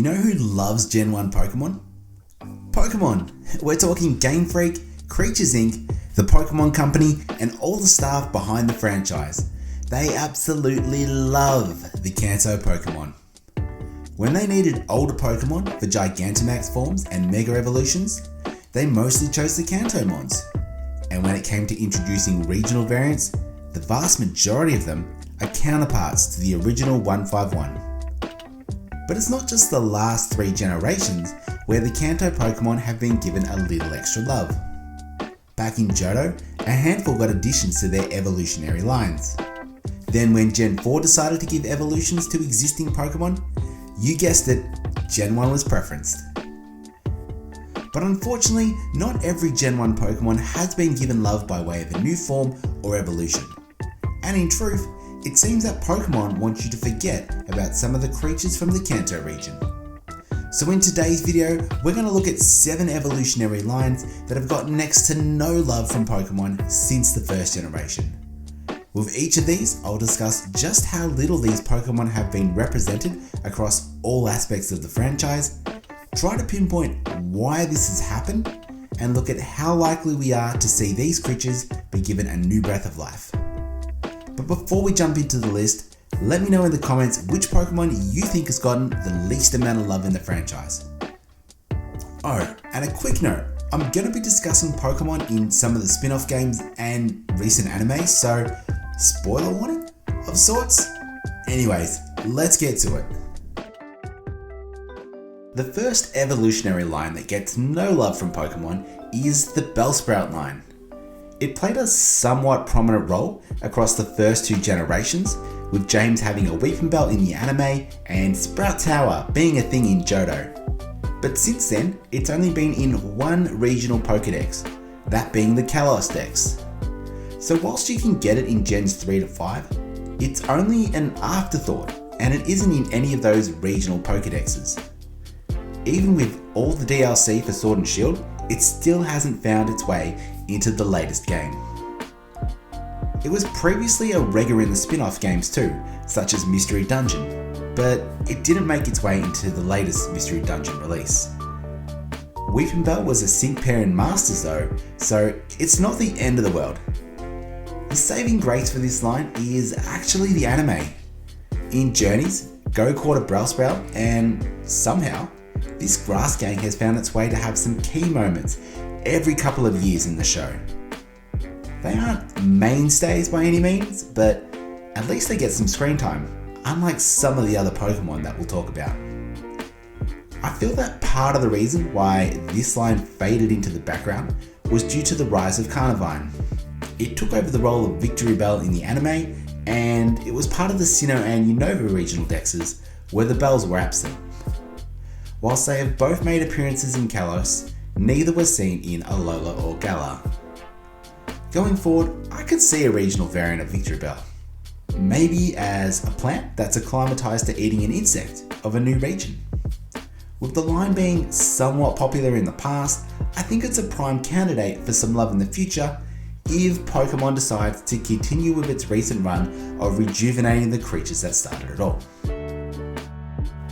know who loves Gen 1 Pokemon? Pokemon! We're talking Game Freak, Creatures Inc., the Pokemon Company, and all the staff behind the franchise. They absolutely love the Kanto Pokemon. When they needed older Pokemon for Gigantamax forms and Mega Evolutions, they mostly chose the Kanto mons. And when it came to introducing regional variants, the vast majority of them are counterparts to the original 151. But it's not just the last 3 generations where the Kanto Pokemon have been given a little extra love. Back in Johto, a handful got additions to their evolutionary lines. Then when Gen 4 decided to give evolutions to existing Pokemon, you guessed it, Gen 1 was preferenced. But unfortunately, not every Gen 1 Pokemon has been given love by way of a new form or evolution. And in truth, it seems that Pokemon want you to forget about some of the creatures from the Kanto region. So in today's video, we're going to look at 7 evolutionary lines that have gotten next to no love from Pokemon since the first generation. With each of these, I'll discuss just how little these Pokemon have been represented across all aspects of the franchise, try to pinpoint why this has happened, and look at how likely we are to see these creatures be given a new breath of life. But before we jump into the list, let me know in the comments which Pokemon you think has gotten the least amount of love in the franchise. Oh, and a quick note, I'm going to be discussing Pokemon in some of the spin-off games and recent anime, so spoiler warning of sorts? Anyways, let's get to it. The first evolutionary line that gets no love from Pokemon is the Bellsprout line. It played a somewhat prominent role across the first 2 generations, with James having a Weepinbell in the anime and Sprout Tower being a thing in Johto. But since then, it's only been in 1 regional Pokedex, that being the Kalos Dex. So whilst you can get it in Gens 3 to 5, it's only an afterthought, and it isn't in any of those regional Pokedexes. Even with all the DLC for Sword and Shield, it still hasn't found its way into the latest game. It was previously a regular in the spin-off games too, such as Mystery Dungeon, but it didn't make its way into the latest Mystery Dungeon release. Weepinbell was a sync pair in Masters though, so it's not the end of the world. The saving grace for this line is actually the anime. In Journeys, Go caught a Bellsprout, and somehow, this grass gang has found its way to have some key moments every couple of years in the show. They aren't mainstays by any means, but at least they get some screen time, unlike some of the other Pokemon that we'll talk about. I feel that part of the reason why this line faded into the background was due to the rise of Carnivine. It took over the role of Victreebel in the anime, and it was part of the Sinnoh and Unova regional dexes where the bells were absent. Whilst they have both made appearances in Kalos, neither was seen in Alola or Galar. Going forward, I could see a regional variant of Victreebel. Maybe as a plant that's acclimatized to eating an insect of a new region. With the line being somewhat popular in the past, I think it's a prime candidate for some love in the future if Pokemon decides to continue with its recent run of rejuvenating the creatures that started it all.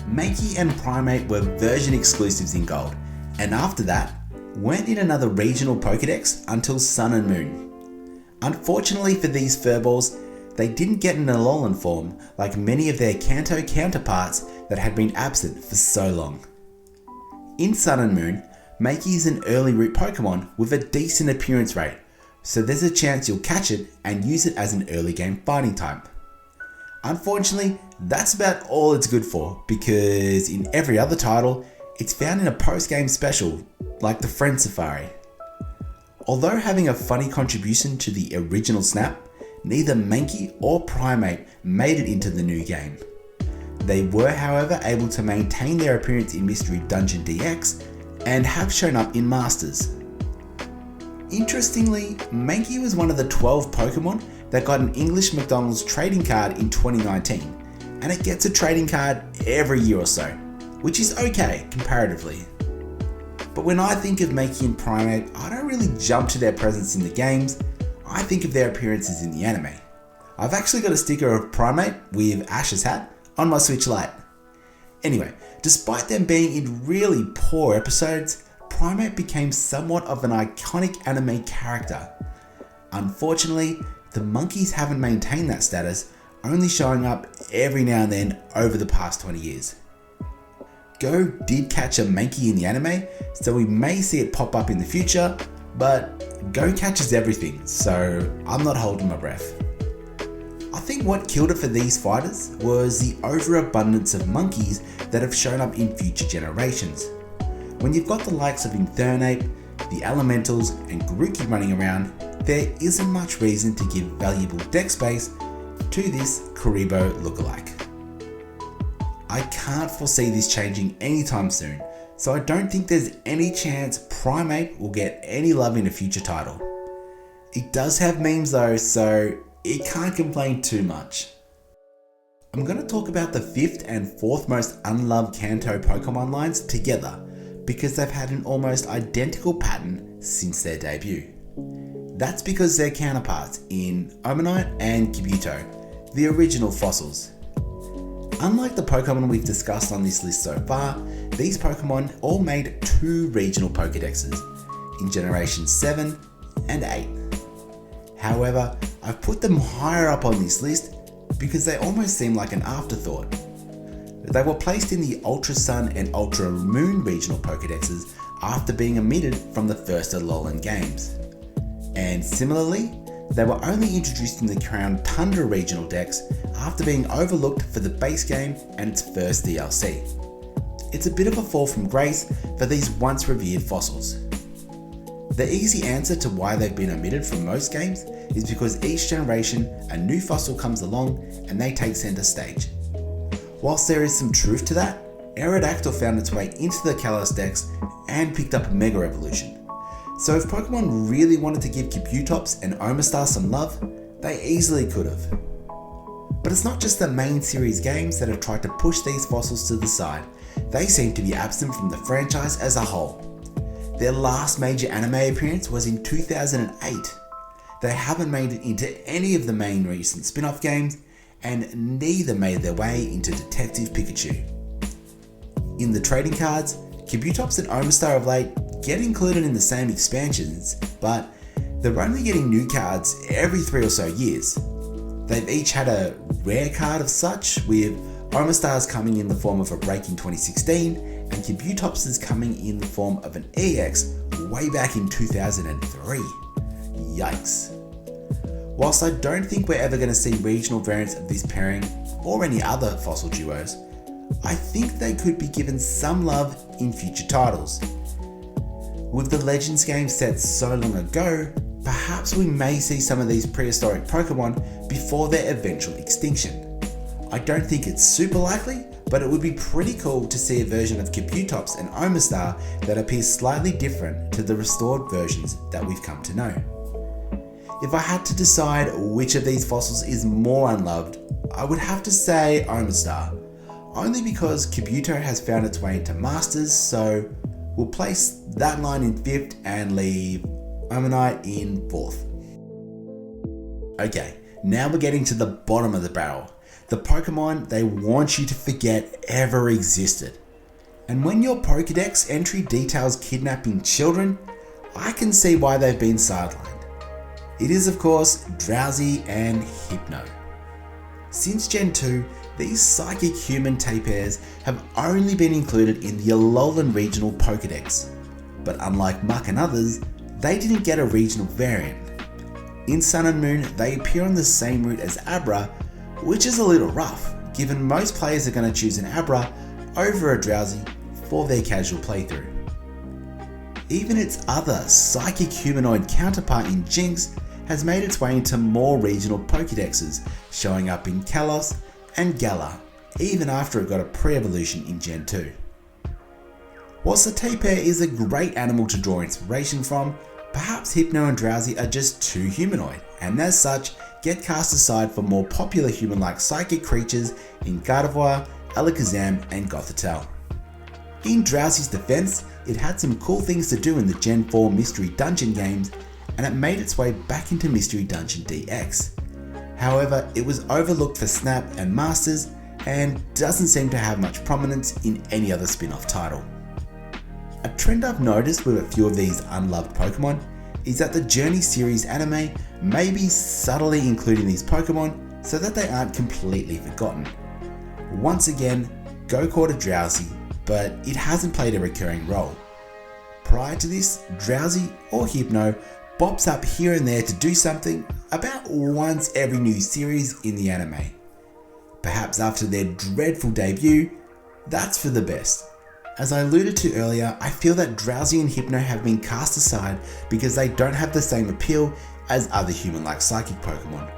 Mankey and Primeape were version exclusives in Gold, and after that, weren't in another regional Pokedex until Sun and Moon. Unfortunately for these furballs, they didn't get an Alolan form like many of their Kanto counterparts that had been absent for so long. In Sun and Moon, Mankey is an early route Pokemon with a decent appearance rate, so there's a chance you'll catch it and use it as an early game fighting type. Unfortunately, that's about all it's good for, because in every other title, it's found in a post-game special, like the Friend Safari. Although having a funny contribution to the original Snap, neither Mankey or Primeape made it into the new game. They were, however, able to maintain their appearance in Mystery Dungeon DX, and have shown up in Masters. Interestingly, Mankey was one of the 12 Pokemon that got an English McDonald's trading card in 2019, and it gets a trading card every year or so, which is okay comparatively. But when I think of Mankey and Primeape, I don't really jump to their presence in the games, I think of their appearances in the anime. I've actually got a sticker of Primeape with Ash's hat on my Switch Lite. Anyway, despite them being in really poor episodes, Primeape became somewhat of an iconic anime character. Unfortunately, the monkeys haven't maintained that status, only showing up every now and then over the past 20 years. Go did catch a Mankey in the anime, so we may see it pop up in the future, but Go catches everything, so I'm not holding my breath. I think what killed it for these fighters was the overabundance of monkeys that have shown up in future generations. When you've got the likes of Infernape, the Elementals and Grookey running around, there isn't much reason to give valuable deck space to this Kuriboh lookalike. I can't foresee this changing anytime soon, so I don't think there's any chance Primeape will get any love in a future title. It does have memes though, so it can't complain too much. I'm going to talk about the 5th and 4th most unloved Kanto Pokemon lines together, because they've had an almost identical pattern since their debut. That's because they're counterparts in Omanyte and Kabuto, the original fossils. Unlike the Pokemon we've discussed on this list so far, these Pokemon all made 2 regional Pokédexes, in Generation 7 and 8. However, I've put them higher up on this list because they almost seem like an afterthought. They were placed in the Ultra Sun and Ultra Moon regional Pokédexes after being omitted from the first Alolan games. And similarly, they were only introduced in the Crown Tundra regional decks after being overlooked for the base game and its first DLC. It's a bit of a fall from grace for these once revered fossils. The easy answer to why they've been omitted from most games is because each generation a new fossil comes along and they take centre stage. Whilst there is some truth to that, Aerodactyl found its way into the Kalos decks and picked up a Mega Evolution. So if Pokemon really wanted to give Kabutops and Omastar some love, they easily could have. But it's not just the main series games that have tried to push these fossils to the side, they seem to be absent from the franchise as a whole. Their last major anime appearance was in 2008. They haven't made it into any of the main recent spin-off games, and neither made their way into Detective Pikachu. In the trading cards, Kabutops and Omastar of late get included in the same expansions, but they're only getting new cards every 3 or so years. They've each had a rare card of such, with Omastar's coming in the form of a break in 2016, and Kabutops is coming in the form of an EX way back in 2003. Yikes. Whilst I don't think we're ever going to see regional variants of this pairing or any other fossil duos, I think they could be given some love in future titles. With the Legends game set so long ago, perhaps we may see some of these prehistoric Pokemon before their eventual extinction. I don't think it's super likely, but it would be pretty cool to see a version of Kabutops and Omastar that appears slightly different to the restored versions that we've come to know. If I had to decide which of these fossils is more unloved, I would have to say Omastar, only because Kabuto has found its way into Masters, so we'll place that line in 5th and leave Omanyte in 4th. Okay, now we're getting to the bottom of the barrel, the Pokemon they want you to forget ever existed. And when your Pokédex entry details kidnapping children, I can see why they've been sidelined. It is of course Drowzee and Hypno. Since Gen 2, these psychic human Tapairs have only been included in the Alolan regional Pokédex, but unlike Muck and others, they didn't get a regional variant. In Sun and Moon, they appear on the same route as Abra, which is a little rough, given most players are going to choose an Abra over a Drowzee for their casual playthrough. Even its other psychic humanoid counterpart in Jinx has made its way into more regional Pokédexes, showing up in Kalos and Galar, even after it got a pre-evolution in Gen 2. Whilst the Tapair is a great animal to draw inspiration from, perhaps Hypno and Drowzee are just too humanoid, and as such, get cast aside for more popular human-like psychic creatures in Gardevoir, Alakazam and Gothitelle. In Drowzee's defense, it had some cool things to do in the Gen 4 Mystery Dungeon games, and it made its way back into Mystery Dungeon DX. However, it was overlooked for Snap and Masters, and doesn't seem to have much prominence in any other spin-off title. A trend I've noticed with a few of these unloved Pokemon is that the Journey series anime may be subtly including these Pokemon so that they aren't completely forgotten. Once again, Go caught a Drowzee, but it hasn't played a recurring role. Prior to this, Drowzee or Hypno pops up here and there to do something about once every new series in the anime. Perhaps after their dreadful debut, that's for the best. As I alluded to earlier, I feel that Drowzee and Hypno have been cast aside because they don't have the same appeal as other human-like psychic Pokemon.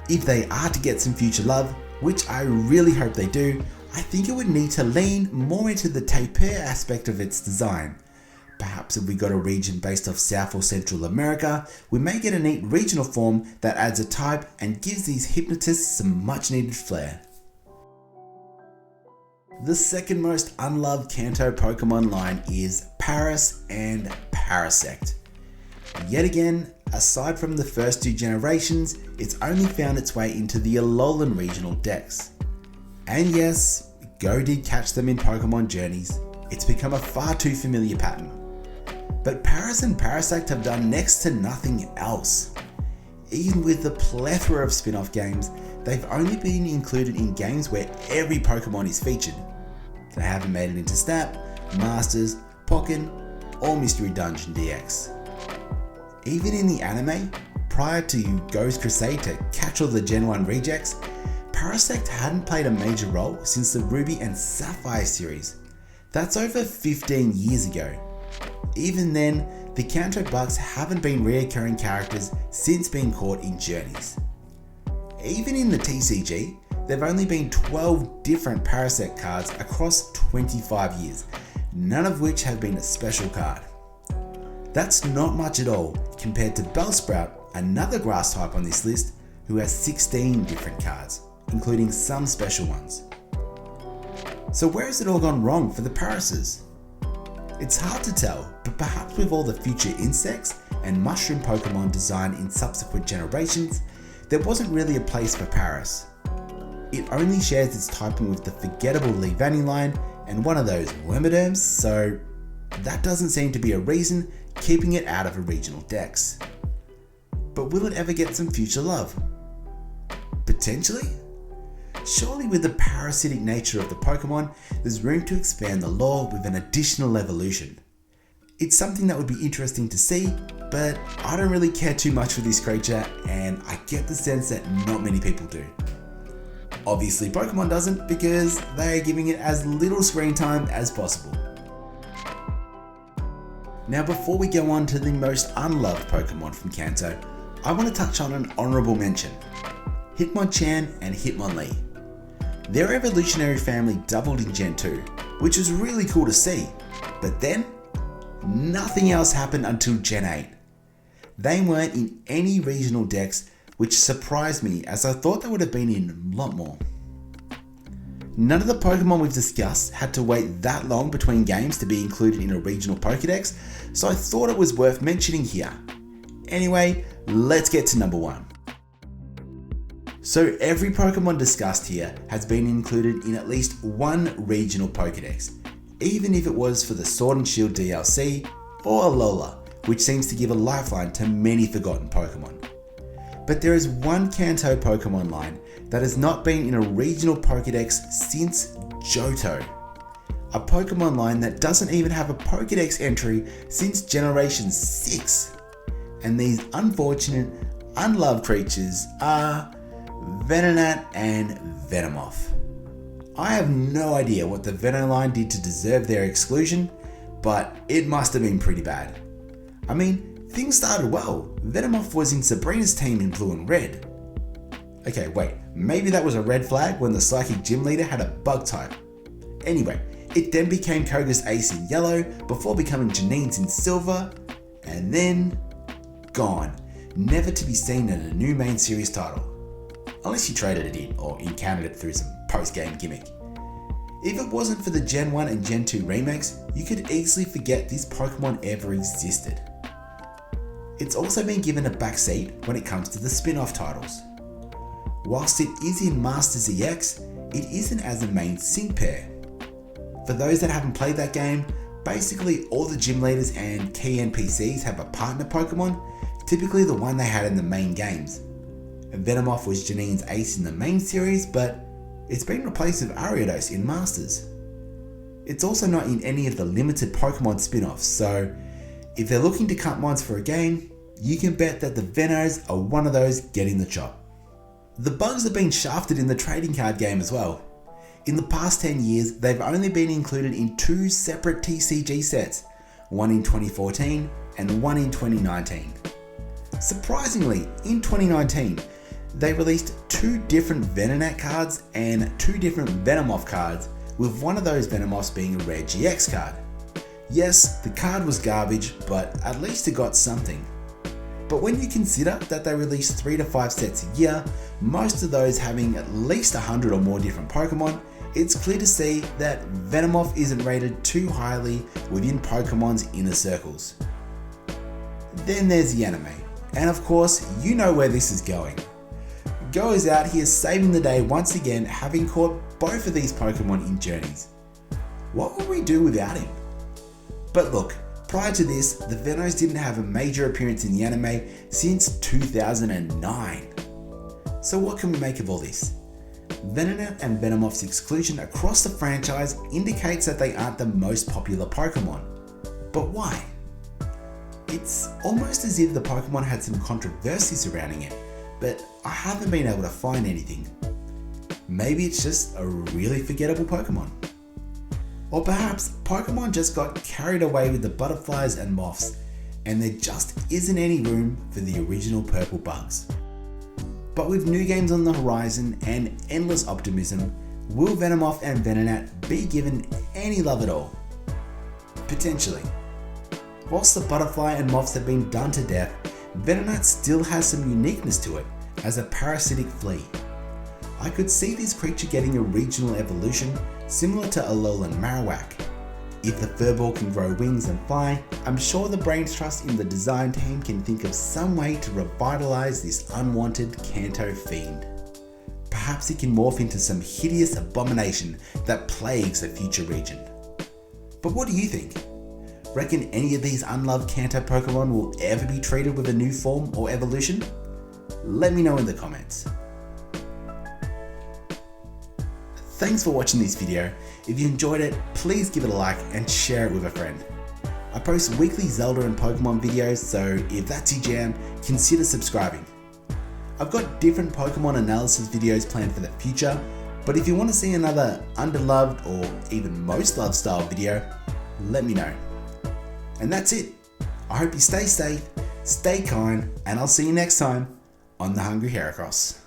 If they are to get some future love, which I really hope they do, I think it would need to lean more into the taper aspect of its design. Perhaps if we got a region based off South or Central America, we may get a neat regional form that adds a type and gives these hypnotists some much needed flair. The second most unloved Kanto Pokemon line is Paras and Parasect. Yet again, aside from the first two generations, it's only found its way into the Alolan regional decks. And yes, Go did catch them in Pokemon Journeys. It's become a far too familiar pattern. But Paras and Parasect have done next to nothing else. Even with the plethora of spin-off games, they've only been included in games where every Pokemon is featured. They haven't made it into Snap, Masters, Pokken, or Mystery Dungeon DX. Even in the anime, prior to Go's crusade to catch all the Gen 1 rejects, Parasect hadn't played a major role since the Ruby and Sapphire series. That's over 15 years ago. Even then, the Kanto bugs haven't been reoccurring characters since being caught in Journeys. Even in the TCG, there have only been 12 different Parasect cards across 25 years, none of which have been a special card. That's not much at all compared to Bellsprout, another grass type on this list, who has 16 different cards, including some special ones. So where has it all gone wrong for the Parases? It's hard to tell, but perhaps with all the future insects and mushroom Pokemon designed in subsequent generations, there wasn't really a place for Paras. It only shares its typing with the forgettable Leavanny line and one of those Wormaderms, so that doesn't seem to be a reason keeping it out of a regional dex. But will it ever get some future love? Potentially? Surely with the parasitic nature of the Pokemon, there's room to expand the lore with an additional evolution. It's something that would be interesting to see, but I don't really care too much for this creature, and I get the sense that not many people do. Obviously Pokemon doesn't, because they are giving it as little screen time as possible. Now before we go on to the most unloved Pokemon from Kanto, I want to touch on an honourable mention. Hitmonchan and Hitmonlee. Their evolutionary family doubled in Gen 2, which was really cool to see, but then nothing else happened until Gen 8. They weren't in any regional decks, which surprised me as I thought they would have been in a lot more. None of the Pokemon we've discussed had to wait that long between games to be included in a regional Pokédex, so I thought it was worth mentioning here. Anyway, let's get to number 1. So every Pokemon discussed here has been included in at least one regional Pokédex, even if it was for the Sword and Shield DLC or Alola, which seems to give a lifeline to many forgotten Pokemon. But there is one Kanto Pokemon line that has not been in a regional Pokédex since Johto. A Pokemon line that doesn't even have a Pokédex entry since Generation 6. And these unfortunate, unloved creatures are Venonat and Venomoth. I have no idea what the Veno line did to deserve their exclusion, but it must have been pretty bad. I mean, things started well. Venomoth was in Sabrina's team in blue and red. Okay, wait, maybe that was a red flag when the Psychic Gym Leader had a bug type. Anyway, it then became Koga's ace in yellow before becoming Janine's in silver, and then gone, never to be seen in a new main series title. Unless you traded it in or encountered it through some post-game gimmick. If it wasn't for the Gen 1 and Gen 2 remakes, you could easily forget this Pokemon ever existed. It's also been given a backseat when it comes to the spin-off titles. Whilst it is in Masters EX, it isn't as a main sync pair. For those that haven't played that game, basically all the gym leaders and key NPCs have a partner Pokemon, typically the one they had in the main games. Venomoth was Janine's ace in the main series, but it's been replaced with Ariados in Masters. It's also not in any of the limited Pokemon spin-offs, so if they're looking to cut mods for a game, you can bet that the Venos are one of those getting the chop. The bugs have been shafted in the trading card game as well. In the past 10 years, they've only been included in 2 separate TCG sets, one in 2014 and one in 2019. Surprisingly, in 2019, they released 2 different Venonat cards and 2 different Venomoth cards, with one of those Venomoths being a rare GX card. Yes, the card was garbage, but at least it got something. But when you consider that they release 3 to 5 sets a year, most of those having at least 100 or more different Pokemon, it's clear to see that Venomoth isn't rated too highly within Pokemon's inner circles. Then there's the anime, and of course, you know where this is going. Go is out here saving the day once again, having caught both of these Pokemon in journeys. What would we do without him? But look, prior to this, the Venos didn't have a major appearance in the anime since 2009. So what can we make of all this? Venonat and Venomoth's exclusion across the franchise indicates that they aren't the most popular Pokemon. But why? It's almost as if the Pokemon had some controversy surrounding it, but I haven't been able to find anything. Maybe it's just a really forgettable Pokemon. Or perhaps Pokemon just got carried away with the butterflies and moths, and there just isn't any room for the original purple bugs. But with new games on the horizon and endless optimism, will Venomoth and Venonat be given any love at all? Potentially. Whilst the butterfly and moths have been done to death, Venonat still has some uniqueness to it as a parasitic flea. I could see this creature getting a regional evolution similar to Alolan Marowak. If the furball can grow wings and fly, I'm sure the brains trust in the design team can think of some way to revitalize this unwanted Kanto fiend. Perhaps it can morph into some hideous abomination that plagues a future region. But what do you think? Reckon any of these unloved Kanto Pokemon will ever be treated with a new form or evolution? Let me know in the comments. Thanks for watching this video. If you enjoyed it, please give it a like and share it with a friend. I post weekly Zelda and Pokemon videos, so if that's your jam, consider subscribing. I've got different Pokemon analysis videos planned for the future, but if you want to see another underloved or even most loved style video, let me know. And that's it. I hope you stay safe, stay kind, and I'll see you next time on the Hungry Heracross.